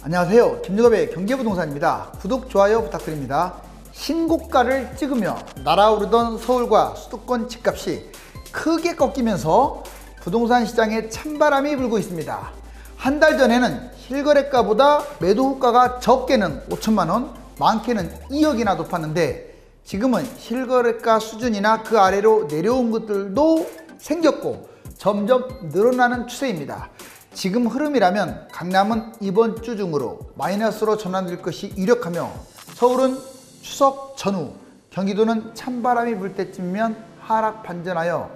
안녕하세요. 김유갑의 경제부동산입니다. 구독, 좋아요 부탁드립니다. 신고가를 찍으며 날아오르던 서울과 수도권 집값이 크게 꺾이면서 부동산 시장에 찬바람이 불고 있습니다. 한 달 전에는 실거래가보다 매도호가가 적게는 5천만원, 많게는 2억이나 높았는데 지금은 실거래가 수준이나 그 아래로 내려온 것들도 생겼고 점점 늘어나는 추세입니다. 지금 흐름이라면 강남은 이번 주 중으로 마이너스로 전환될 것이 유력하며 서울은 추석 전후, 경기도는 찬바람이 불 때쯤이면 하락 반전하여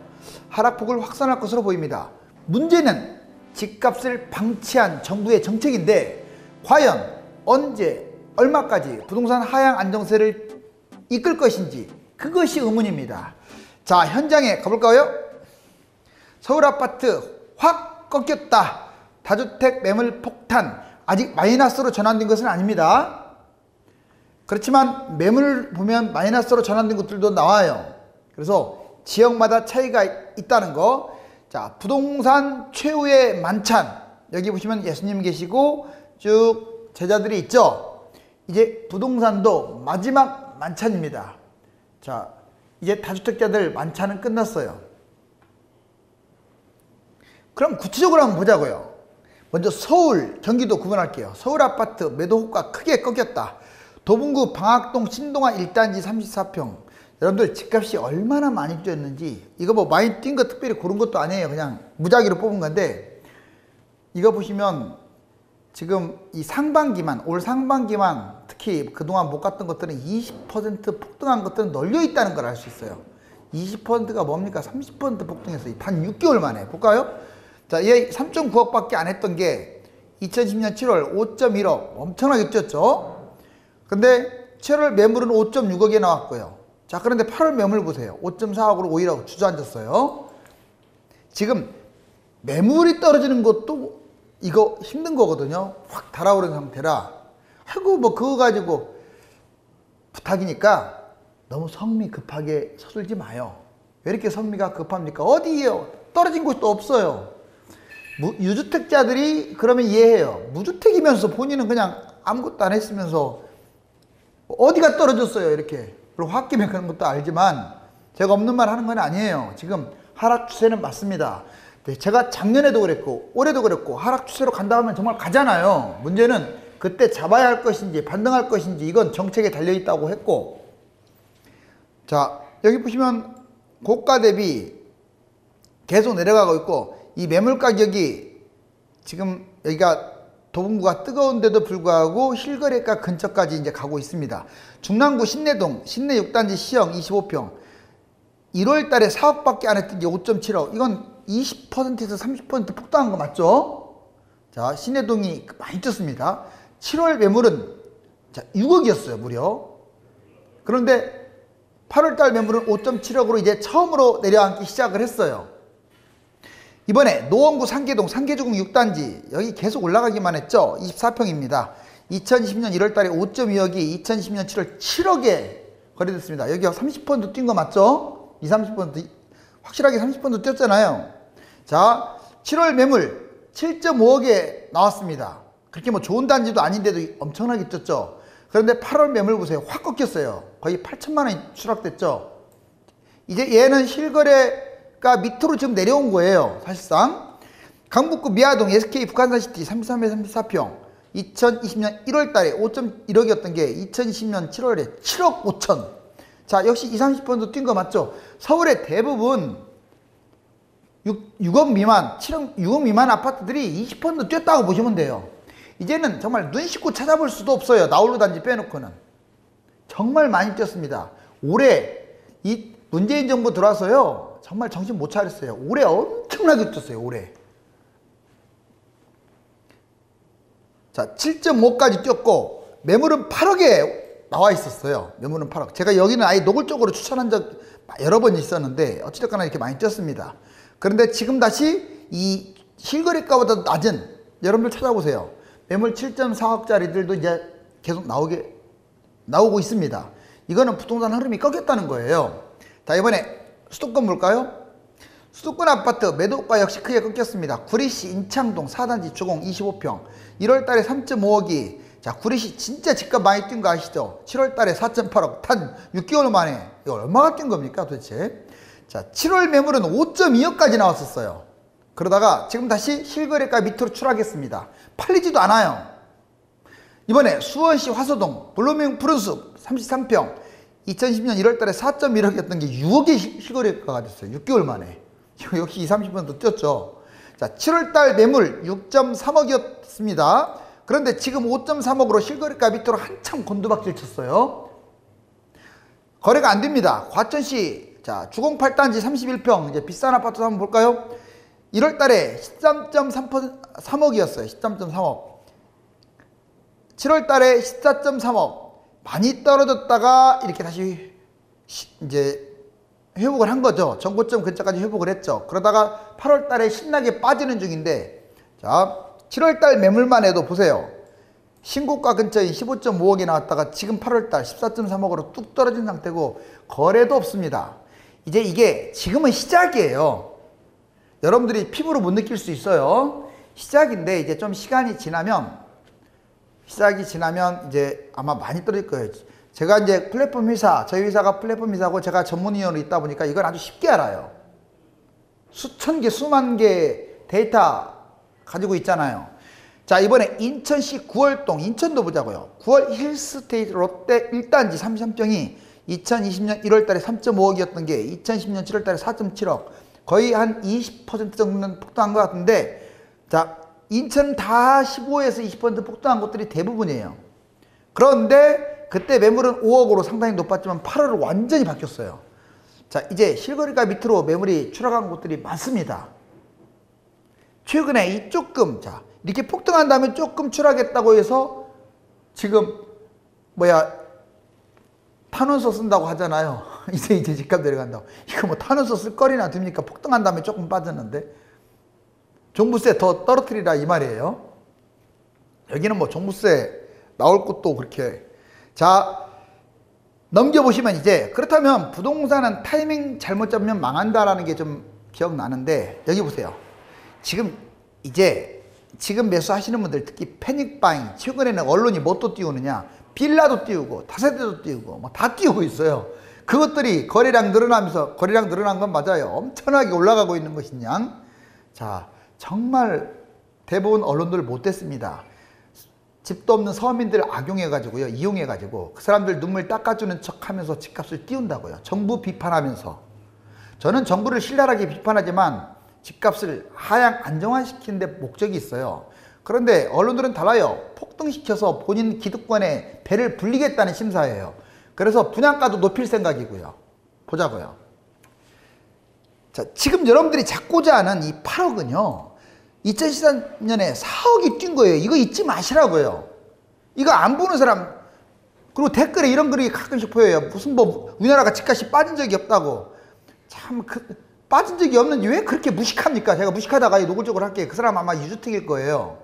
하락폭을 확산할 것으로 보입니다. 문제는 집값을 방치한 정부의 정책인데 과연 언제, 얼마까지 부동산 하향 안정세를 이끌 것인지 그것이 의문입니다. 자, 현장에 가볼까요? 서울 아파트 확 꺾였다. 다주택 매물 폭탄. 아직 마이너스로 전환된 것은 아닙니다. 그렇지만 매물을 보면 마이너스로 전환된 것들도 나와요. 그래서 지역마다 차이가 있다는 거. 자, 부동산 최후의 만찬. 여기 보시면 예수님 계시고 쭉 제자들이 있죠. 이제 부동산도 마지막 만찬입니다. 자, 이제 다주택자들 만찬은 끝났어요. 그럼 구체적으로 한번 보자고요. 먼저 서울, 경기도 구분할게요. 서울 아파트 매도호가 크게 꺾였다. 도봉구 방학동 신동아 1단지 34평. 여러분들 집값이 얼마나 많이 뛰었는지, 이거 뭐 많이 뛴 거 특별히 고른 것도 아니에요. 그냥 무작위로 뽑은 건데, 이거 보시면 지금 이 상반기만, 올 상반기만 특히 그동안 못 갔던 것들은 20% 폭등한 것들은 널려 있다는 걸 알 수 있어요. 20%가 뭡니까? 30% 폭등했어요. 단 6개월 만에. 볼까요? 자, 얘 3.9억밖에 안 했던 게 2010년 7월 5.1억 엄청나게 뛰었죠. 근데 7월 매물은 5.6억에 나왔고요. 자, 그런데 8월 매물 보세요. 5.4억으로 오히려 주저앉았어요. 지금 매물이 떨어지는 것도 이거 힘든 거거든요. 확 달아오른 상태라. 아이고 뭐 그거 가지고 부탁이니까 너무 성미 급하게 서둘지 마요. 왜 이렇게 성미가 급합니까? 어디에요? 떨어진 곳도 없어요. 유주택자들이 그러면 이해해요. 무주택이면서 본인은 그냥 아무것도 안 했으면서 어디가 떨어졌어요 이렇게. 그리고 홧김에 그런 것도 알지만 제가 없는 말 하는 건 아니에요. 지금 하락 추세는 맞습니다. 제가 작년에도 그랬고 올해도 그랬고 하락 추세로 간다 하면 정말 가잖아요. 문제는 그때 잡아야 할 것인지 반등할 것인지 이건 정책에 달려있다고 했고, 자 여기 보시면 고가 대비 계속 내려가고 있고, 이 매물 가격이 지금 여기가 도봉구가 뜨거운데도 불구하고 실거래가 근처까지 이제 가고 있습니다. 중랑구 신내동 신내 6단지 C형 25평 1월 달에 4억밖에 안 했던 게 5.7억. 이건 20%에서 30% 폭등한 거 맞죠? 자, 신내동이 많이 뛰었습니다. 7월 매물은 자 6억이었어요 무려. 그런데 8월 달 매물은 5.7억으로 이제 처음으로 내려앉기 시작을 했어요. 이번에 노원구 상계동 상계주공 6단지 여기 계속 올라가기만 했죠. 24평입니다. 2020년 1월 달에 5.2억이 2020년 7월 7억에 거래됐습니다. 여기가 30% 뛴 거 맞죠? 20-30% 확실하게 30% 뛰었잖아요. 자, 7월 매물 7.5억에 나왔습니다. 그렇게 뭐 좋은 단지도 아닌데도 엄청나게 뛰었죠. 그런데 8월 매물 보세요. 확 꺾였어요. 거의 8천만 원이 추락됐죠. 이제 얘는 실거래가 밑으로 지금 내려온 거예요. 사실상 강북구 미아동 SK 북한산시티 33에 34평 2020년 1월 달에 5.1억이었던 게 2020년 7월에 7억 5천. 자, 역시 20-30% 뛴 거 맞죠? 서울의 대부분 6억 미만, 6억 미만 아파트들이 20% 뛰었다고 보시면 돼요. 이제는 정말 눈 씻고 찾아볼 수도 없어요. 나홀로 단지 빼놓고는. 정말 많이 뛰었습니다. 올해 이 문재인 정부 들어와서요 정말 정신 못 차렸어요. 올해 엄청나게 뛰었어요. 올해. 자, 7.5까지 뛰었고 매물은 8억에 나와 있었어요. 매물은 8억. 제가 여기는 아예 노골적으로 추천한 적 여러 번 있었는데 어찌됐거나 이렇게 많이 뛰었습니다. 그런데 지금 다시 이 실거래가보다 낮은, 여러분들 찾아보세요. 매물 7.4억짜리들도 이제 계속 나오고 있습니다. 이거는 부동산 흐름이 꺾였다는 거예요. 자, 이번에 수도권 볼까요? 수도권 아파트 매도가 역시 크게 꺾였습니다. 구리시 인창동 4단지 주공 25평 1월달에 3.5억이 자 구리시 진짜 집값 많이 뛴 거 아시죠? 7월달에 4.8억 단 6개월 만에 이거 얼마가 뛴 겁니까 도대체? 자 7월 매물은 5.2억까지 나왔었어요. 그러다가 지금 다시 실거래가 밑으로 추락했습니다. 팔리지도 않아요. 이번에 수원시 화서동 블루밍 푸른숲 33평 2010년 1월달에 4.1억이었던 게 6억의 실거래가가 됐어요. 6개월 만에. 역시 20, 30% 뛰었죠. 자, 7월달 매물 6.3억이었습니다. 그런데 지금 5.3억으로 실거래가 밑으로 한참 곤두박질 쳤어요. 거래가 안 됩니다. 과천시 자 주공 8단지 31평 이제 비싼 아파트 한번 볼까요? 1월달에 13.3억이었어요. 13.3억. 7월달에 14.3억. 많이 떨어졌다가 이렇게 다시 이제 회복을 한 거죠. 전고점 근처까지 회복을 했죠. 그러다가 8월달에 신나게 빠지는 중인데 자 7월달 매물만 해도 보세요. 신고가 근처인 15.5억이 나왔다가 지금 8월달 14.3억으로 뚝 떨어진 상태고 거래도 없습니다. 이제 이게 지금은 시작이에요. 여러분들이 피부로 못 느낄 수 있어요. 시작인데 이제 좀 시간이 지나면 이제 아마 많이 떨어질 거예요. 제가 이제 플랫폼 회사, 저희 회사가 플랫폼 회사고 제가 전문위원으로 있다 보니까 이건 아주 쉽게 알아요. 수천 개, 수만 개 데이터 가지고 있잖아요. 자, 이번에 인천시 9월동, 인천도 보자고요. 9월 힐스테이트 롯데 1단지 33평이 2020년 1월달에 3.5억이었던 게 2010년 7월달에 4.7억. 거의 한 20% 정도는 폭등한 것 같은데, 자, 인천 다 15에서 20% 폭등한 곳들이 대부분이에요. 그런데 그때 매물은 5억으로 상당히 높았지만 8월은 완전히 바뀌었어요. 자, 이제 실거래가 밑으로 매물이 추락한 곳들이 많습니다. 최근에 이 조금, 자, 이렇게 폭등한 다음에 조금 추락했다고 해서 지금, 탄원서 쓴다고 하잖아요. 이제 집값 내려간다고. 이거 뭐 탄원서 쓸 거리나 됩니까? 폭등한 다음에 조금 빠졌는데. 종부세 더 떨어뜨리라 이 말이에요. 여기는 뭐 종부세 나올 것도 그렇게. 자, 넘겨보시면 이제 그렇다면 부동산은 타이밍 잘못 잡으면 망한다라는 게 좀 기억나는데 여기 보세요. 지금 매수하시는 분들 특히 패닉바잉 최근에는 언론이 뭐 또 띄우느냐 빌라도 띄우고 다세대도 띄우고 뭐 다 띄우고 있어요. 그것들이 거래량 늘어난 건 맞아요. 엄청나게 올라가고 있는 것이냐. 자, 정말 대부분 언론들 못됐습니다. 집도 없는 서민들 악용해가지고요, 이용해가지고 그 사람들 눈물 닦아주는 척하면서 집값을 띄운다고요. 정부 비판하면서. 저는 정부를 신랄하게 비판하지만 집값을 하향 안정화시키는 데 목적이 있어요. 그런데 언론들은 달라요. 폭등시켜서 본인 기득권에 배를 불리겠다는 심사예요. 그래서 분양가도 높일 생각이고요. 보자고요. 자, 지금 여러분들이 잡고자 하는 이 8억은요. 2013년에 4억이 뛴 거예요. 이거 잊지 마시라고요. 이거 안 보는 사람, 그리고 댓글에 이런 글이 가끔씩 보여요. 무슨 우리나라가 집값이 빠진 적이 없다고. 참, 빠진 적이 없는지 왜 그렇게 무식합니까? 제가 무식하다가 노골적으로 할게요. 그 사람 아마 유주택일 거예요.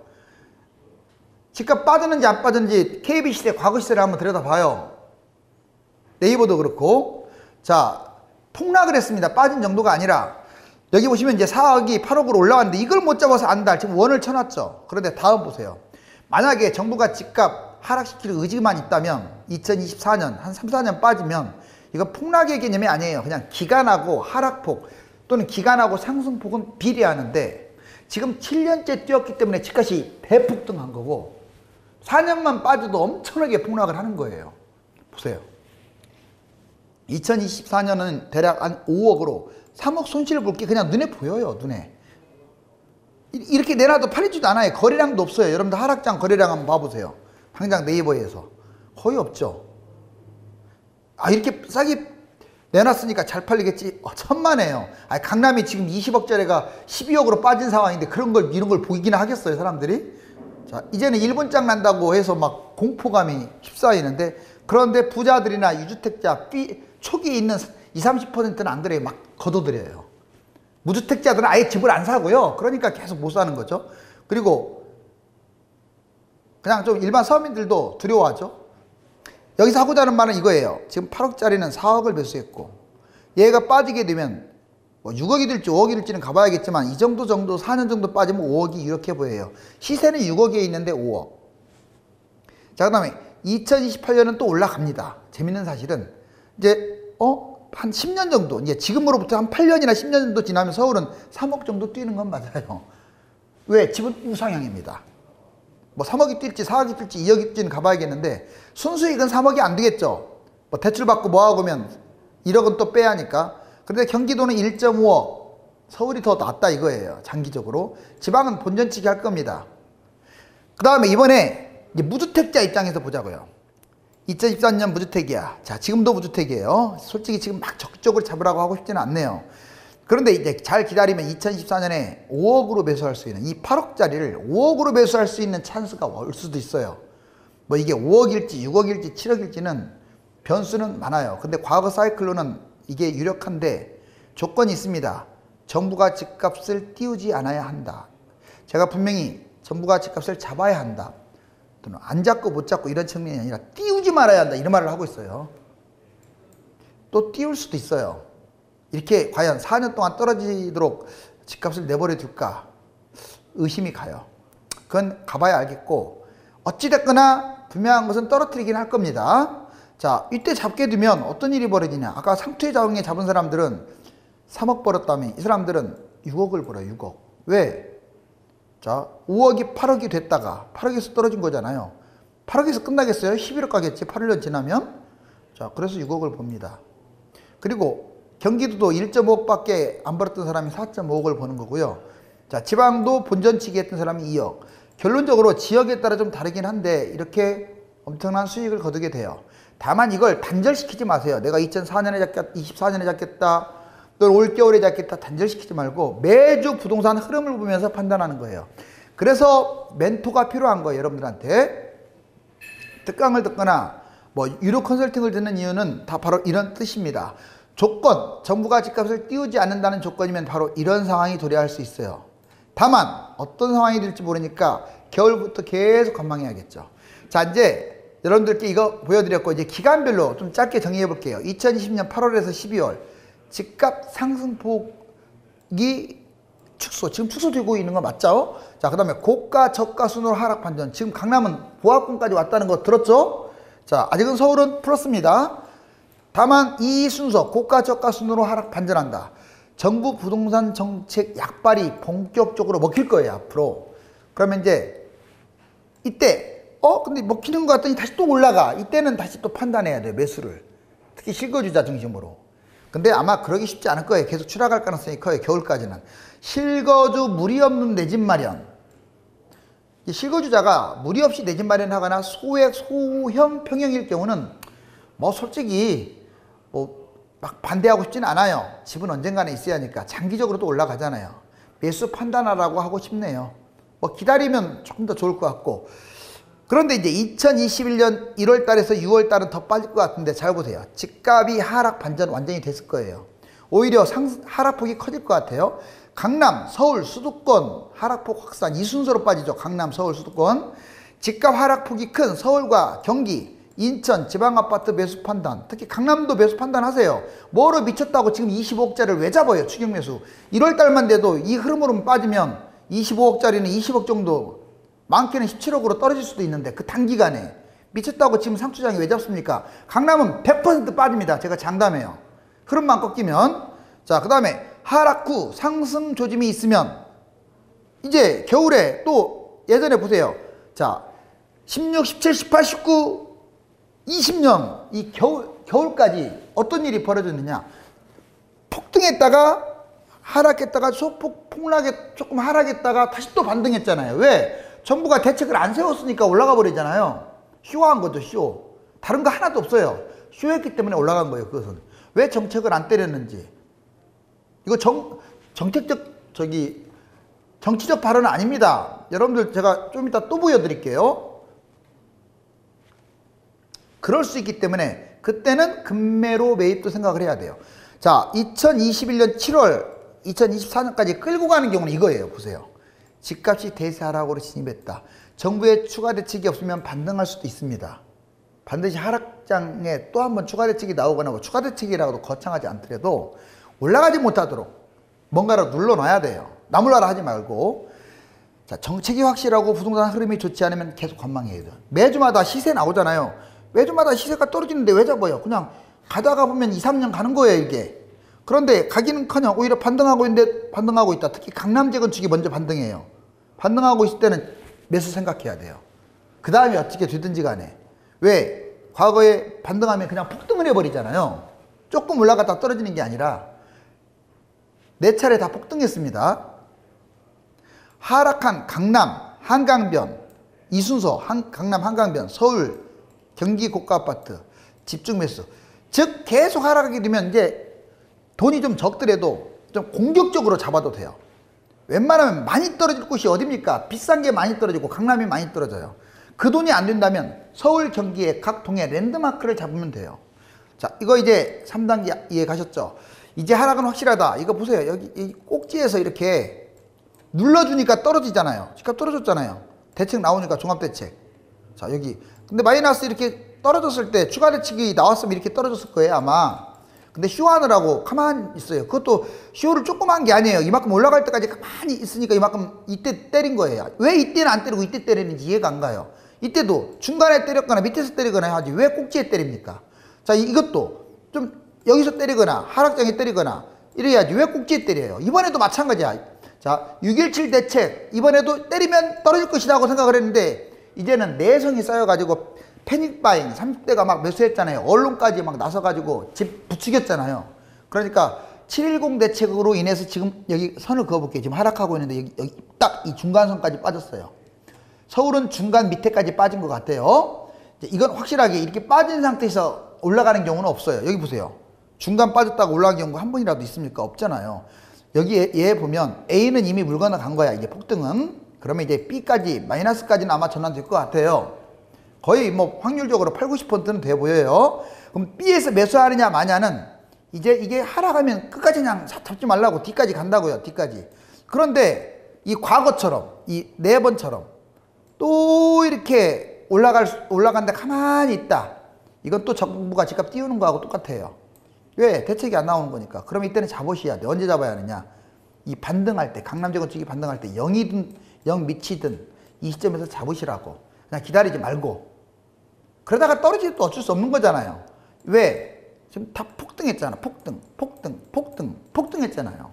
집값 빠졌는지 안 빠졌는지 KB시대 과거 시세를 한번 들여다봐요. 네이버도 그렇고. 자, 폭락을 했습니다. 빠진 정도가 아니라. 여기 보시면 이제 4억이 8억으로 올라왔는데 이걸 못 잡아서 안달. 지금 원을 쳐놨죠. 그런데 다음 보세요. 만약에 정부가 집값 하락시킬 의지만 있다면 2024년 한 3, 4년 빠지면 이거 폭락의 개념이 아니에요. 그냥 기간하고 하락폭 또는 기간하고 상승폭은 비례하는데 지금 7년째 뛰었기 때문에 집값이 대폭등한 거고 4년만 빠져도 엄청나게 폭락을 하는 거예요. 보세요. 2024년은 대략 한 5억으로 3억 손실을 볼 게 그냥 눈에 보여요. 눈에. 이렇게 내놔도 팔리지도 않아요. 거래량도 없어요. 여러분들 하락장 거래량 한번 봐보세요. 당장 네이버에서. 거의 없죠. 아, 이렇게 싸게 내놨으니까 잘 팔리겠지. 천만에요. 아니, 강남이 지금 20억짜리가 12억으로 빠진 상황인데 이런 걸 보이기나 하겠어요, 사람들이? 자, 이제는 1분장 난다고 해서 막 공포감이 휩싸이는데 그런데 부자들이나 유주택자 초기에 있는 20, 30%는 안 그래요. 막 걷어들여요. 무주택자들은 아예 집을 안 사고요. 그러니까 계속 못 사는 거죠. 그리고 그냥 좀 일반 서민들도 두려워하죠. 여기서 하고자 하는 말은 이거예요. 지금 8억짜리는 4억을 매수했고 얘가 빠지게 되면 뭐 6억이 될지 5억이 될지는 가봐야겠지만 이 정도 4년 정도 빠지면 5억이 이렇게 보여요. 시세는 6억에 있는데 5억. 자, 그 다음에 2028년은 또 올라갑니다. 재밌는 사실은 이제 한 10년 정도, 이제 지금으로부터 한 8년이나 10년 정도 지나면 서울은 3억 정도 뛰는 건 맞아요. 왜? 집은 우상향입니다. 뭐 3억이 뛸지 4억이 뛸지 2억이 뛸지는 가봐야겠는데 순수익은 3억이 안 되겠죠. 뭐 대출받고 뭐하고 면 1억은 또 빼야 하니까. 그런데 경기도는 1.5억, 서울이 더 낫다 이거예요. 장기적으로. 지방은 본전치기 할 겁니다. 그 다음에 이번에 이제 무주택자 입장에서 보자고요. 2014년 무주택이야. 자, 지금도 무주택이에요. 솔직히 지금 막 적극적으로 잡으라고 하고 싶지는 않네요. 그런데 이제 잘 기다리면 2014년에 5억으로 매수할 수 있는, 이 8억짜리를 5억으로 매수할 수 있는 찬스가 올 수도 있어요. 뭐 이게 5억일지 6억일지 7억일지는 변수는 많아요. 근데 과거 사이클로는 이게 유력한데 조건이 있습니다. 정부가 집값을 띄우지 않아야 한다. 제가 분명히 정부가 집값을 잡아야 한다. 또는 안 잡고 못 잡고 이런 측면이 아니라 띄우지 말아야 한다. 이런 말을 하고 있어요. 또 띄울 수도 있어요. 이렇게 과연 4년 동안 떨어지도록 집값을 내버려 둘까 의심이 가요. 그건 가봐야 알겠고, 어찌됐거나 분명한 것은 떨어뜨리긴 할 겁니다. 자, 이때 잡게 되면 어떤 일이 벌어지냐. 아까 상투의 자원에 잡은 사람들은 3억 벌었다면 이 사람들은 6억을 벌어요. 6억. 왜? 자, 5억이 8억이 됐다가 8억에서 떨어진 거잖아요. 8억에서 끝나겠어요? 11억 가겠지. 8년 지나면. 자, 그래서 6억을 봅니다. 그리고 경기도도 1.5억밖에 안 벌었던 사람이 4.5억을 버는 거고요. 자, 지방도 본전치기 했던 사람이 2억. 결론적으로 지역에 따라 좀 다르긴 한데 이렇게 엄청난 수익을 거두게 돼요. 다만 이걸 단절시키지 마세요. 내가 2004년에 잡겠다, 24년에 잡겠다, 또 올겨울에 잡겠다 단절시키지 말고 매주 부동산 흐름을 보면서 판단하는 거예요. 그래서 멘토가 필요한 거예요. 여러분들한테. 특강을 듣거나 뭐 유료 컨설팅을 듣는 이유는 다 바로 이런 뜻입니다. 조건, 정부가 집값을 띄우지 않는다는 조건이면 바로 이런 상황이 도래할 수 있어요. 다만 어떤 상황이 될지 모르니까 겨울부터 계속 관망해야겠죠. 자, 이제 여러분들께 이거 보여드렸고 이제 기간별로 좀 짧게 정리해 볼게요. 2020년 8월에서 12월 집값 상승폭이 축소, 지금 축소되고 있는 거 맞죠? 자, 그 다음에 고가 저가 순으로 하락 반전. 지금 강남은 보합권까지 왔다는 거 들었죠? 자, 아직은 서울은 플러스입니다. 다만 이 순서 고가 저가 순으로 하락 반전한다. 정부 부동산 정책 약발이 본격적으로 먹힐 거예요. 앞으로. 그러면 이제 이때 근데 먹히는 것 같더니 다시 또 올라가. 이때는 다시 또 판단해야 돼요. 매수를. 특히 실거주자 중심으로. 근데 아마 그러기 쉽지 않을 거예요. 계속 추락할 가능성이 커요. 겨울까지는. 실거주 무리 없는 내 집 마련. 실거주자가 무리 없이 내 집 마련하거나 소액 소형 평형일 경우는 뭐 솔직히 뭐 막 반대하고 싶진 않아요. 집은 언젠가는 있어야 하니까. 장기적으로도 올라가잖아요. 매수 판단하라고 하고 싶네요. 뭐 기다리면 조금 더 좋을 것 같고. 그런데 이제 2021년 1월 달에서 6월 달은 더 빠질 것 같은데 잘 보세요. 집값이 하락 반전 완전히 됐을 거예요. 오히려 하락폭이 커질 것 같아요. 강남, 서울, 수도권 하락폭 확산 이 순서로 빠지죠. 강남, 서울, 수도권. 집값 하락폭이 큰 서울과 경기, 인천, 지방아파트 매수 판단, 특히 강남도 매수 판단하세요. 뭐로 미쳤다고 지금 25억짜리를 왜 잡아요? 추격 매수. 1월 달만 돼도 이 흐름으로 빠지면 25억짜리는 20억 정도, 많게는 17억으로 떨어질 수도 있는데 그 단기간에 미쳤다고 지금 상투장이 왜 잡습니까? 강남은 100% 빠집니다. 제가 장담해요. 흐름만 꺾이면. 자, 그 다음에 하락 후 상승 조짐이 있으면 이제 겨울에 또 예전에 보세요. 자, 16, 17, 18, 19, 20년 이 겨울까지 어떤 일이 벌어졌느냐. 폭등했다가 하락했다가 소폭 폭락에 조금 하락했다가 다시 또 반등했잖아요. 왜? 정부가 대책을 안 세웠으니까 올라가 버리잖아요. 쇼한 거죠, 쇼. 다른 거 하나도 없어요. 쇼했기 때문에 올라간 거예요, 그것은. 왜 정책을 안 때렸는지. 이거 정치적 발언은 아닙니다. 여러분들 제가 좀 이따 또 보여드릴게요. 그럴 수 있기 때문에 그때는 금매로 매입도 생각을 해야 돼요. 자, 2021년 7월, 2024년까지 끌고 가는 경우는 이거예요. 보세요. 집값이 대세하락으로 진입했다. 정부의 추가 대책이 없으면 반등할 수도 있습니다. 반드시 하락장에 또 한 번 추가 대책이 나오거나 뭐 추가 대책이라고도 거창하지 않더라도 올라가지 못하도록 뭔가를 눌러놔야 돼요. 나몰라라 하지 말고. 자, 정책이 확실하고 부동산 흐름이 좋지 않으면 계속 관망해야 돼요. 매주마다 시세 나오잖아요. 매주마다 시세가 떨어지는데 왜 잡아요? 그냥 가다가 보면 2, 3년 가는 거예요, 이게. 그런데 가기는커녕 오히려 반등하고 있는데 반등하고 있다. 특히 강남재 건축이 먼저 반등해요. 반등하고 있을 때는 매수 생각해야 돼요. 그 다음에 어떻게 되든지 간에. 왜? 과거에 반등하면 그냥 폭등을 해버리잖아요. 조금 올라갔다 떨어지는 게 아니라 4차례 다 폭등했습니다. 하락한 강남, 한강변, 이순서, 강남 한강변, 서울, 경기 고가 아파트, 집중 매수. 즉 계속 하락하게 되면 이제 돈이 좀 적더라도 좀 공격적으로 잡아도 돼요. 웬만하면 많이 떨어질 곳이 어딥니까? 비싼 게 많이 떨어지고 강남이 많이 떨어져요. 그 돈이 안 된다면 서울, 경기의 각 동의 랜드마크를 잡으면 돼요. 자, 이거 이제 3단계 이해 가셨죠? 이제 하락은 확실하다. 이거 보세요. 여기 이 꼭지에서 이렇게 눌러주니까 떨어지잖아요. 집값 떨어졌잖아요. 대책 나오니까 종합대책. 자, 여기. 근데 마이너스 이렇게 떨어졌을 때 추가 대책이 나왔으면 이렇게 떨어졌을 거예요, 아마. 근데 쇼하느라고 가만히 있어요. 그것도 쇼를 조금 한 게 아니에요. 이만큼 올라갈 때까지 가만히 있으니까 이만큼 이때 때린 거예요. 왜 이때는 안 때리고 이때 때리는지 이해가 안 가요. 이때도 중간에 때렸거나 밑에서 때리거나 하지 왜 꼭지에 때립니까? 자, 이것도 좀 여기서 때리거나 하락장에 때리거나 이래야지 왜 꼭지에 때려요? 이번에도 마찬가지야. 자, 6.17 대책 이번에도 때리면 떨어질 것이다 하고 생각을 했는데 이제는 내성이 쌓여가지고 패닉바잉 30대가 막 매수했잖아요. 언론까지 막 나서가지고 집 부추겼잖아요. 그러니까 7.10 대책으로 인해서 지금 여기 선을 그어볼게요. 지금 하락하고 있는데 여기 딱 이 중간선까지 빠졌어요. 서울은 중간 밑에까지 빠진 것 같아요. 이건 확실하게 이렇게 빠진 상태에서 올라가는 경우는 없어요. 여기 보세요. 중간 빠졌다가 올라간 경우가 한 번이라도 있습니까? 없잖아요. 여기 얘 보면 A는 이미 물 건너간 거야. 이게 폭등은. 그러면 이제 B까지 마이너스까지는 아마 전환될 것 같아요. 거의 뭐 확률적으로 8, 90%는 돼 보여요. 그럼 B에서 매수하느냐 마냐는 이제 이게 하락하면 끝까지 그냥 잡지 말라고 D까지 간다고요. D까지. 그런데 이 과거처럼 이 4번처럼 또 이렇게 올라간데 가만히 있다. 이건 또 정부가 집값 띄우는 거하고 똑같아요. 왜? 대책이 안 나오는 거니까. 그럼 이때는 잡으셔야 돼. 언제 잡아야 하느냐? 이 반등할 때, 강남재 건축이 반등할 때 0이든 0 밑이든 이 시점에서 잡으시라고. 그냥 기다리지 말고. 그러다가 떨어질 또 어쩔 수 없는 거잖아요. 왜? 지금 다 폭등했잖아. 폭등했잖아요.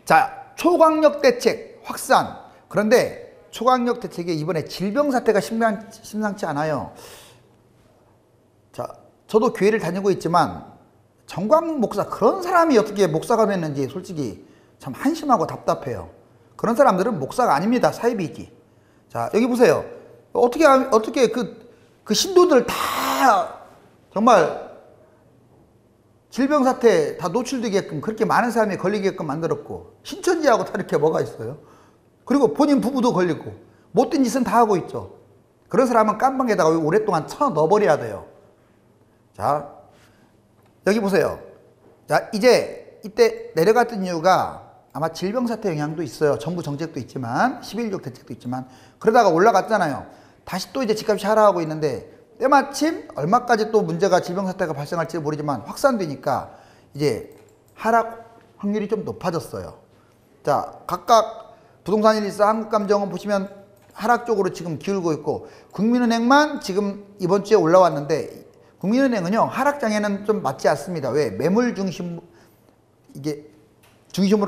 자, 초강력 대책 확산. 그런데 초강력 대책에 이번에 질병 사태가 심상치 않아요. 자, 저도 교회를 다니고 있지만 정광 목사 그런 사람이 어떻게 목사가 됐는지 솔직히 참 한심하고 답답해요. 그런 사람들은 목사가 아닙니다. 사이비지. 자, 여기 보세요. 어떻게 그 신도들 다 정말 질병 사태 다 노출되게끔 그렇게 많은 사람이 걸리게끔 만들었고 신천지하고 다 이렇게 뭐가 있어요. 그리고 본인 부부도 걸리고 못된 짓은 다 하고 있죠. 그런 사람은 깜방에다가 오랫동안 넣어버려야 돼요. 자, 여기 보세요. 자, 이제 이때 내려갔던 이유가 아마 질병 사태 영향도 있어요. 정부 정책도 있지만 11.6 대책도 있지만 그러다가 올라갔잖아요. 다시 또 이제 집값이 하락하고 있는데 때마침 얼마까지 또 문제가 질병 사태가 발생할지 모르지만 확산되니까 이제 하락 확률이 좀 높아졌어요. 자, 각각 부동산 114 한국감정원 보시면 하락 쪽으로 지금 기울고 있고 국민은행만 지금 이번 주에 올라왔는데 국민은행은요 하락장에는 좀 맞지 않습니다. 왜? 매물 중심으로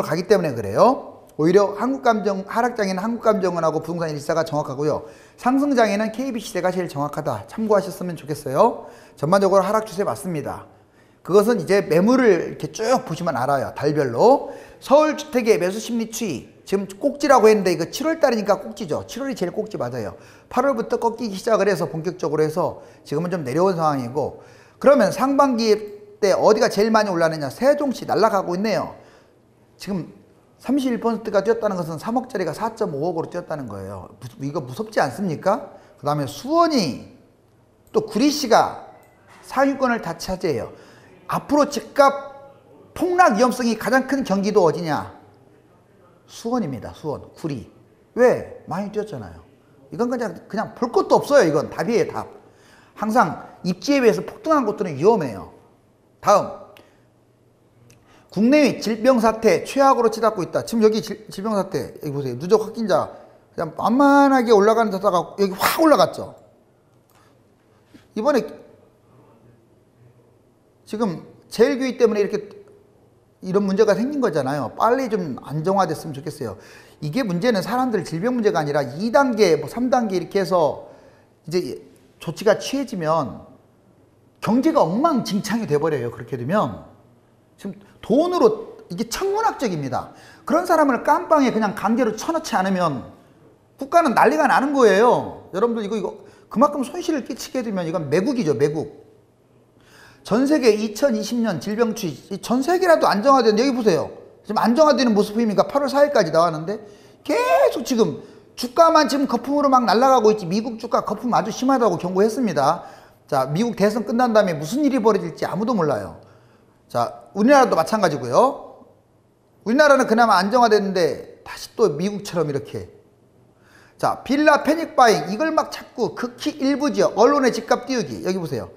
가기 때문에 그래요. 오히려 하락장에는 한국감정원하고 부동산 114가 정확하고요. 상승장에는 KB시대가 제일 정확하다. 참고하셨으면 좋겠어요. 전반적으로 하락 추세 맞습니다. 그것은 이제 매물을 이렇게 쭉 보시면 알아요. 달별로. 서울주택의 매수 심리 추이. 지금 꼭지라고 했는데 이거 7월 달이니까 꼭지죠. 7월이 제일 꼭지 맞아요. 8월부터 꺾이기 시작을 해서 본격적으로 해서 지금은 좀 내려온 상황이고 그러면 상반기 때 어디가 제일 많이 올랐느냐. 세종시 날아가고 있네요. 지금 31%가 뛰었다는 것은 3억짜리가 4.5억으로 뛰었다는 거예요. 이거 무섭지 않습니까? 그 다음에 수원이 또 구리시가 상위권을 다 차지해요. 앞으로 집값 폭락 위험성이 가장 큰 경기도 어디냐? 수원입니다. 수원, 구리. 왜? 많이 뛰었잖아요. 이건 그냥 볼 것도 없어요. 이건 답이에요. 답. 항상 입지에 비해서 폭등한 곳들은 위험해요. 다음 국내 질병 사태 최악으로 치닫고 있다. 지금 여기 질병 사태 여기 보세요. 누적 확진자 그냥 만만하게 올라가는 데다가 여기 확 올라갔죠. 이번에 지금 제일교회 때문에 이렇게 이런 문제가 생긴 거잖아요. 빨리 좀 안정화됐으면 좋겠어요. 이게 문제는 사람들 질병 문제가 아니라 2단계, 뭐 3단계 이렇게 해서 이제 조치가 취해지면 경제가 엉망진창이 돼버려요. 그렇게 되면 지금 돈으로 이게 천문학적입니다. 그런 사람을 깜빵에 그냥 강제로 쳐넣지 않으면 국가는 난리가 나는 거예요. 여러분들 이거 그만큼 손실을 끼치게 되면 이건 매국이죠. 매국. 전 세계 2020년 질병 추이 전 세계라도 안정화되는 여기 보세요. 지금 안정화되는 모습 보입니까? 8월 4일까지 나왔는데 계속 지금 주가만 지금 거품으로 막 날아가고 있지. 미국 주가 거품 아주 심하다고 경고했습니다. 자, 미국 대선 끝난 다음에 무슨 일이 벌어질지 아무도 몰라요. 자, 우리나라도 마찬가지고요. 우리나라는 그나마 안정화됐는데 다시 또 미국처럼 이렇게. 자, 빌라 패닉바잉 이걸 막 찾고 극히 일부 지역 언론의 집값 띄우기 여기 보세요.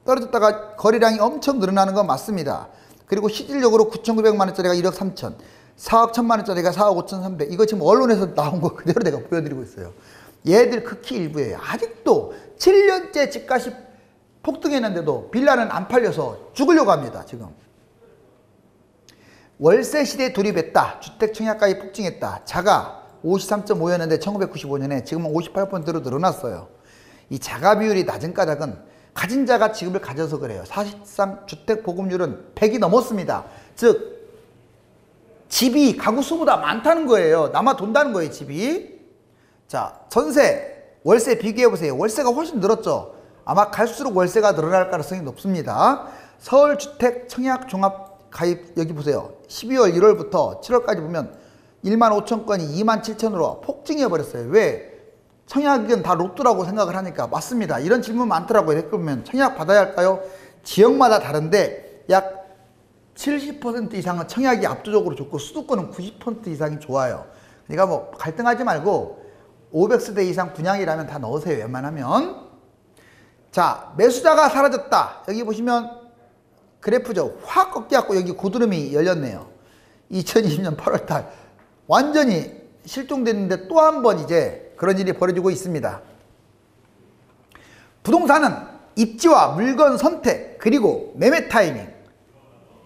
떨어졌다가 거래량이 엄청 늘어나는 건 맞습니다. 그리고 실질적으로 9,900만 원짜리가 1억 3천, 4억 1천만 원짜리가 4억 5천3백. 이거 지금 언론에서 나온 거 그대로 내가 보여드리고 있어요. 얘들 극히 일부예요. 아직도 7년째 집값이 폭등했는데도 빌라는 안 팔려서 죽으려고 합니다. 지금. 월세 시대에 돌입했다. 주택 청약가액이 폭증했다. 자가 53.5였는데 1995년에 지금은 58%로 늘어났어요. 이 자가 비율이 낮은 까닭은 가진 자가 지급을 가져서 그래요. 사실상 주택 보급률은 100이 넘었습니다. 즉 집이 가구 수보다 많다는 거예요. 남아 돈다는 거예요. 집이. 자, 전세, 월세 비교해 보세요. 월세가 훨씬 늘었죠. 아마 갈수록 월세가 늘어날 가능성이 높습니다. 서울주택 청약 종합 가입 여기 보세요. 12월 1월부터 7월까지 보면 1만 5천 건이 2만 7천으로 폭증해 버렸어요. 왜? 청약은 다 로또라고 생각을 하니까. 맞습니다. 이런 질문 많더라고요. 댓글 보면 청약 받아야 할까요? 지역마다 다른데 약 70% 이상은 청약이 압도적으로 좋고 수도권은 90% 이상이 좋아요. 그러니까 뭐 갈등하지 말고 500세대 이상 분양이라면 다 넣으세요. 웬만하면. 자, 매수자가 사라졌다. 여기 보시면 그래프죠. 확 꺾여갖고 여기 고드름이 열렸네요. 2020년 8월달 완전히 실종됐는데 또 한 번 이제 그런 일이 벌어지고 있습니다. 부동산은 입지와 물건 선택 그리고 매매 타이밍.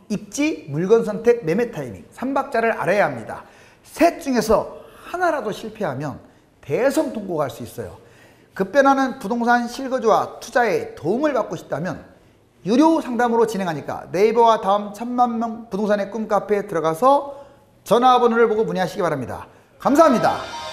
입지, 물건 선택, 매매 타이밍. 3박자를 알아야 합니다. 셋 중에서 하나라도 실패하면 대성통곡할 수 있어요. 급변하는 부동산 실거주와 투자에 도움을 받고 싶다면 유료 상담으로 진행하니까 네이버와 다음 1000만 명 부동산의 꿈 카페에 들어가서 전화번호를 보고 문의하시기 바랍니다. 감사합니다.